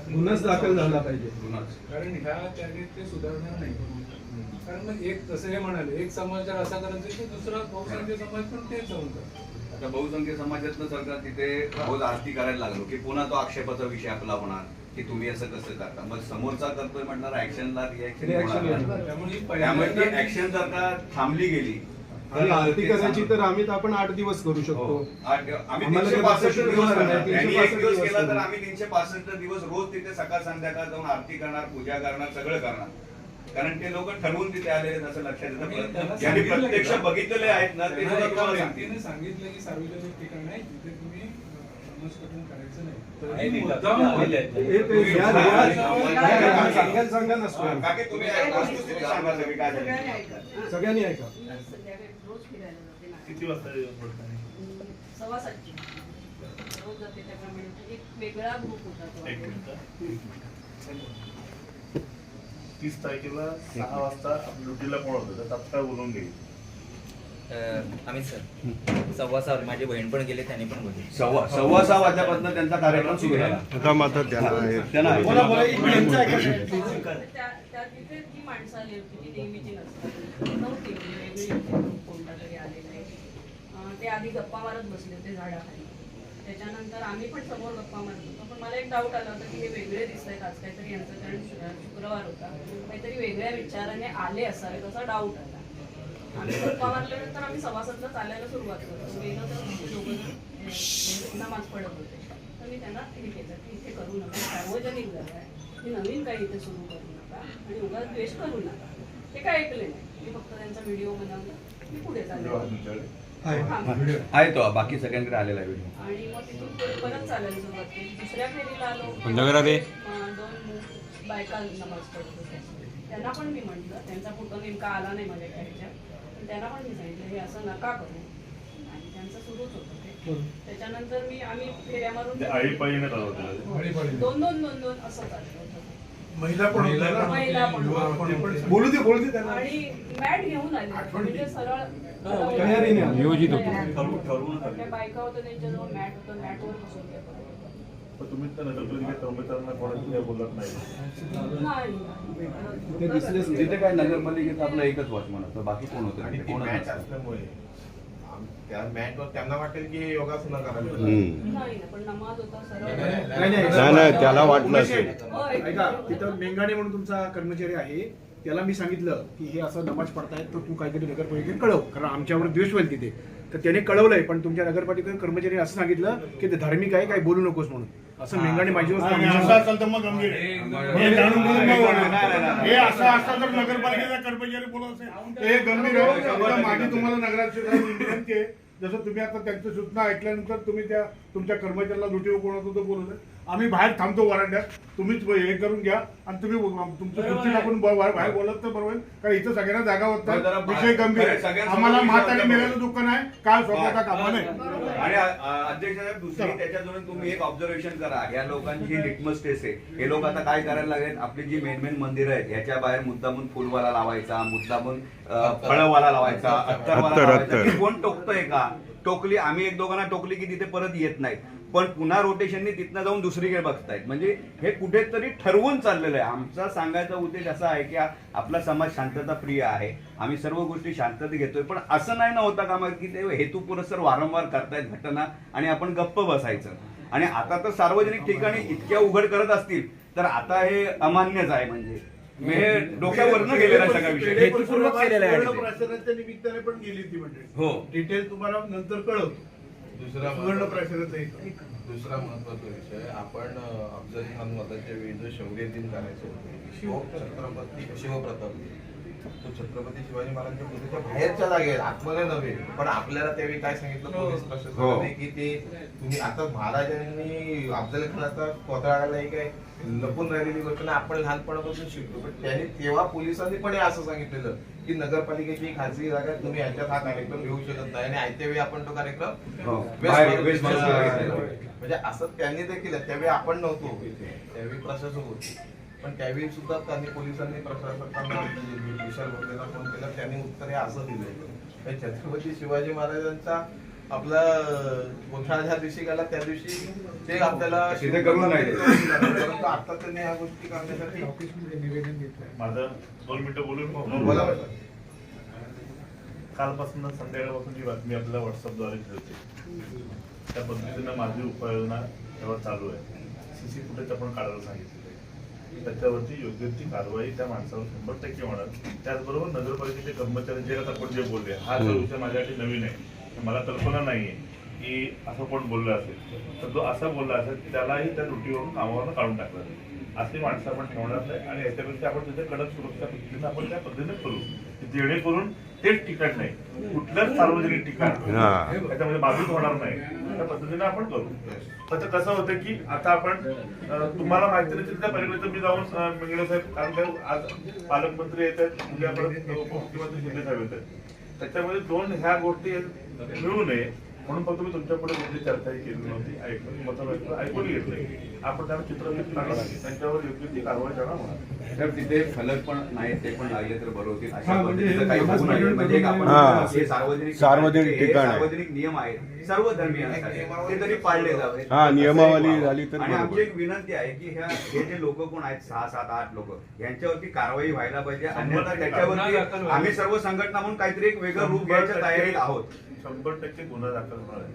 गुन्हाच दाखल झाला पाहिजे, कारण ह्या त्याने ते सुधारणार नाही. कारण मग एक जसं हे म्हणाले, एक समाज जर असा करायचं की दुसरा बहुसंख्य समाज पण तेच म्हणतात. आता बहुसंख्य समाजातलं सरकार तिथे रोज आरती करायला लागलो की पुन्हा तो आक्षेपाचा विषय आपला होणार की तुम्ही असं कसं करता. मग समोरचा करतोय म्हणणार ऍक्शनला रिॲक्शन, त्यामुळे ती ऍक्शन जर का थांबली गेली आणि आरती करायची तर आपण 8 दिवस करू शकतो. आम्ही 365 दिवस करणार. त्यांनी एक दिवस केला तर आम्ही 365 दिवस रोज तिथे सकाळ संध्याकाळ जाऊन आरती करणार, पूजा करणार, सगळं करणार. कारण ते लोक ठरवून तिथे आलेले असं लक्षात येतं. ज्यांनी प्रत्यक्ष बघितलेले आहेत ना ते सुद्धा तुम्हाला सांगतील. सांगितलं की सार्वजनिक ठिकाण आहे तिथे तुम्ही नमस्कार करायचं नाही. सगळ्यांनी ऐका. किती वाजता सव्वा 7ची रोज जाते. त्याप्रमाणे एक वेगळा ग्रुप होता. 30 तारखेला 6 वाजता ड्युटीला कोण होतं तर तत्काळ बोलून घेईल. अमित सर 6:15 माझी बहीण पण गेले, त्यांनी पण बोलले. 6:15 वाजल्यापासून त्यांचा कार्यक्रम सुरू झाला. तिथे जी माणसं आली होती ती नेहमीची नसतात, नव्हती वेगळी कोणता तरी आलेला आहे. ते आधी गप्पा मारत बसले होते झाडाखाली. त्याच्यानंतर आम्ही पण समोर गप्पा मारत होतो. पण मला एक डाऊट आला होता की हे वेगळे दिसत आहेत आज काहीतरी यांचं, कारण शुक्रवार होता, काहीतरी वेगळ्या विचाराने आले असावेत असा डाऊट आला. आम्ही गप्पा मारल्यानंतर आम्ही 6:15 चालायला सुरुवात करतो. गेलो तर दोघं नमाज पडत होते. तर मी त्यांना हे केलं की इथे करू नका, सार्वजनिक जागा आहे, मी नवीन काही इथे सुरू करू नका आणि उगाच द्वेष करू नका. ते काय ऐकले नाही. मी फक्त त्यांचा व्हिडिओ बनवला, मी पुढे चालले आहे तो बाकी सगळ्यांकडे आलेला आहे व्हिडिओ. आणि मग तिथून पुढे परत चालायला सुरुवात केली. दुसऱ्या फेरीला आलो, 2 बायका नमाज पडत होत्या. त्यांना पण मी म्हटलं, त्यांचा फोटो नेमका आला नाही माझ्या ह्याच्यात, पण त्यांना पण मी सांगितलं हे असं नका करू. आणि त्यांचं सुरूच होतं ते. त्याच्यानंतर आम्ही फेऱ्या मारून 2-2 असं चाललं होतं. महिला पण बोलू दे त्यांना. आणि मॅट घेऊन आली, म्हणजे सरळ नियोजित होतो. त्या बायका होत्या त्यांच्याजवळ मॅट होतं, मॅटवर बसून घ्या. तुम्ही तर नगरपालिका कर्मचाऱ्यांना कोणाची काही बोलत नाही. तिथे काय नगरपालिकेत आपलं एकच वॉचमन असतं, बाकी कोण होतं? कोण असल्यामुळे त्या मॅटवर त्यांना वाटेल की योगासनं करायला. नाही पण नमाज होता सरळ. नाही त्याला वाटलं ऐका, तिथं मेंगाणे म्हणून तुमचा कर्मचारी आहे, त्याला मी सांगितलं की हे असं नमाज पडतायत तर तू काहीतरी नगरपालिकेत कळव, कारण आमच्यावर द्वेष होईल तिथे. तर त्याने कळवलंय, पण तुमच्या नगरपालिका कर्मचारी असं सांगितलं की ते धार्मिक आहे, काही बोलू नकोस म्हणून. असं मेंगाणे माझी असं असेल तर मग गंभीर हे जाणून हे असं असता तर नगरपालिकेचा कर्मचारी बोलत असेल तर हे गंभीर आहे. माझी तुम्हाला नगराध्यक्ष विनंती आहे, जसं तुम्ही आता त्यांच्या सूचना ऐकल्यानंतर तुम्ही त्या तुमच्या कर्मचाऱ्याला लुटीव कोण होतो तो बोलू दे. आम्ही बाहेर थांबतो वरांड्यात, तुम्हीच हे करून घ्या आणि तुम्ही तुमचं खुर्ची टाकून बाहेर बोलत तर बरोबर. कारण इथं सगळ्यांना जागा होतात, विषय गंभीर आहे. आम्हाला म्हातारी मेल्याचं दुःख नाही, काल स्वतःचा कामा नाही. आणि अध्यक्ष साहेब दुसरी त्याच्याजवळ तुम्ही एक ऑब्झर्वेशन करा, या लोकांची लिटमस टेस्ट आहे. हे लोक आता काय करायला लागलेत, आपली जी मेन मंदिरं आहेत ह्याच्या बाहेर मुद्दामून फुलवाला लावायचा, मुद्दामून फळवाला लावायचा, अत्तरवाला लावायचा. कोण टोकतोय का? टोकली, आम्ही एक दोघांना टोकली की तिथे परत येत नाहीत, पण पुन्हा रोटेशनने तिथनं जाऊन दुसरीकडे बघतायत. म्हणजे हे कुठेतरी ठरवून चाललेलं आहे. आमचा सांगायचा उद्देश असा आहे की आपला समाज शांतता प्रिय आहे, आम्ही सर्व गोष्टी शांतता घेतोय, पण असं नाही ना होता कामा की ते हेतुपुरस्सर वारंवार करतायत घटना आणि आपण गप्प बसायचं. आणि आता तर सार्वजनिक ठिकाणी इतक्या उघड करत असतील तर आता हे अमान्यच आहे. म्हणजे हे डोक्यावरनं गेलेला सगळा विषय हेतुपूर्वक केलेला आहे. प्रशासनाच्या निमित्ताने पण गेली ती म्हणजे. हो, डिटेल तुम्हाला नंतर कळवतो. दुसरा महत्वाचा विषय, आपण अफजल मताच्या वेळी जो शौर्य दिन करायचो शिवप्रताप, तो छत्रपती शिवाजी महाराजांच्या पूजेच्या बाहेरच्या जागेत, आतमध्ये नव्हे. पण आपल्याला त्यावेळी काय सांगितलं पोलीस प्रशासनाने की ते तुम्ही आता महाराजांनी अफजल खानाचा कोतळाला काय लपून राहिलेली गोष्ट नाही, आपण लहानपणापासून शिकतो. पण त्यांनी तेव्हा पोलिसांनी पण असं सांगितलेलं की नगरपालिकेची खाजगी जागा तुम्ही यांच्यात हा कार्यक्रम घेऊ शकत नाही आणि आयत्या वेळी आपण तो कार्यक्रम म्हणजे असं त्यांनी ते केलं. त्यावेळी आपण नव्हतो, त्यावेळी प्रशासक होते. पण त्यावेळी सुद्धा त्यांनी पोलिसांनी प्रशासकांना विशाल भोसलेला फोन केला, त्यांनी उत्तर हे असं दिलं. छत्रपती शिवाजी महाराजांचा आपलं गोठा ज्या दिवशी गेला त्या दिवशी ते आपल्याला तिथे करून नाही देत. परंतु आता त्यांनी ह्या गोष्टी करण्यासाठी ऑफिसमध्ये निवेदन देतोय. माझं 2 मिनिटं बोलून बोला बरं. कालपासून संध्याकाळपासून ही बातमी आपल्याला व्हॉट्सअपद्वारे कळते. त्या पद्धतीनं माझी उपाययोजना तेव्हा चालू आहे. सीसी फुटेज आपण काढायला सांगितलेलं आहे. त्याच्यावरती योग्य ती कारवाई त्या माणसावर 100% होणार. त्याचबरोबर नगरपालिकेचे कर्मचारी जे आता आपण जे बोलले, हा जो विषय माझ्यासाठी नवीन आहे, मला कल्पना नाहीये की असं कोण बोललं असेल. तर जो असा बोलला असेल त्यालाही त्या ड्युटीवरून कामावरून काढून टाकलं जाईल. असली माणसं आपण ठेवणार नाही आणि याच्यापेक्षा आपण तिथे कडक सुरक्षा पद्धतीने आपण त्या पद्धतीने करू की जेणेकरून तेच ठिकाण नाही, कुठलंच सार्वजनिक ठिकाण त्याच्यामध्ये बाधित होणार नाही, त्या पद्धतीने आपण करू. तर कसं होतं की आता आपण तुम्हाला माहिती नाही तिथल्या पलीकडे मी जाऊन मेंगडे साहेब, कारण काय आज पालकमंत्री येत आहेत, उद्या परत उपमुख्यमंत्री शिंदे साहेब येत आहेत, त्याच्यामध्ये 2 ह्या गोष्टी मिळू नये म्हणून फक्त मी तुमच्या पुढे कुठली चर्चाही केली नव्हती. मतं ऐकून घेतलं. आपण त्यांना चित्रफित काढलं लागेल, त्यांच्यावर योग्य ती कारवाई करणार होणार. तर तिथे फलक पण नाही, ते पण लागले तर बरं होतील. अशा हा, म्हणजे पद्धतीचं काही समाज होऊ नये. कल्याण म्हणजे एक आपण हा. हे सार्वजनिक सार्वजनिक हे ठिकाण आहे. सार्वजनिक नियम आहेत सर्व धर्मियांसाठी, ते तरी पाळले जावे. हा, नियमावली झाली तर आणि बरोबर. आमची एक विनंती आहे की हे जे लोक कोण आहेत 6, 7, 8 लोक, यांच्यावरती कारवाई व्हायला पाहिजे. अन्यथा त्याच्यावरती आम्ही सर्व संघटना म्हणून काहीतरी एक वेगळं रूप घ्यायच्या तयारीत आहोत. 100% गुन्हा दाखल होणार आहे.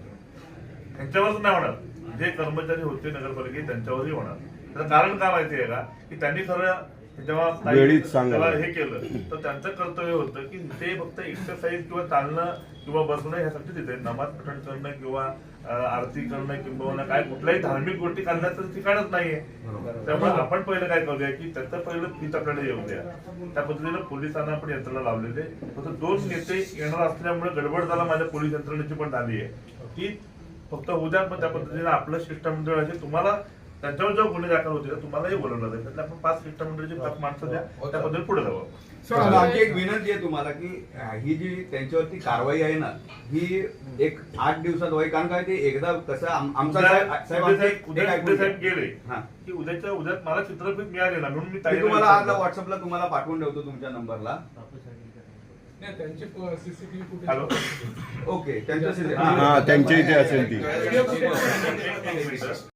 त्यांच्यावरच नाही होणार, जे कर्मचारी होते नगरपालिकेत त्यांच्यावरही होणार. त्याचं कारण काय माहितीये का, की त्यांनी खरं जेव्हा वेळीच सांगायला. तेव्हा हे केलं तर त्यांचं कर्तव्य होतं की ते फक्त एक्सरसाइज किंवा चालणं किंवा बसणं ह्यासाठी तिथे नमाज पठण करणं किंवा आरती करणं किंवा काय कुठल्याही धार्मिक गोष्टी करण्याचं ठिकाणच नाहीये. त्यामुळे आपण पहिलं काय करूया की त्याचं पहिलं फीत आपल्याला येऊ द्या. त्या पद्धतीनं पोलिसांना पण यंत्रणा लावलेले. फक्त 2 नेते येणार असल्यामुळे गडबड झाला माझ्या पोलीस यंत्रणेची पण झाली आहे. ती फक्त उद्या पण त्या पद्धतीने आपलं शिष्टमंडळ असेल, तुम्हाला त्यांच्यावर जेव्हा गुन्हे दाखल होते तुम्हालाही बोलवलं जाईल. त्यातले आपण 5 शिष्टमंडळाची 5 माणसं द्या, त्या पद्धतीने पुढे जावं. सर, आमची एक विनंती आहे तुम्हाला की ही जी त्यांच्यावरती कारवाई आहे ना, ही एक 8 दिवसात व्हावी. कारण काय ते एकदा कसं आमचा साहेब उद्या साहेब गेले हा. की उद्याच्या उद्यात मला चित्रफित मिळाली ना, म्हणून मी मी ताईला तुम्हाला आज विचारलं. व्हॉट्सअपला तुम्हाला पाठवून ठेवतो तुमच्या नंबरला. नाही, त्यांचे सीसीटीव्ही हॅलो. फुटेज ओके, त्यांच्या हा, त्यांच्या इथे असेल ती. एक मिनिट.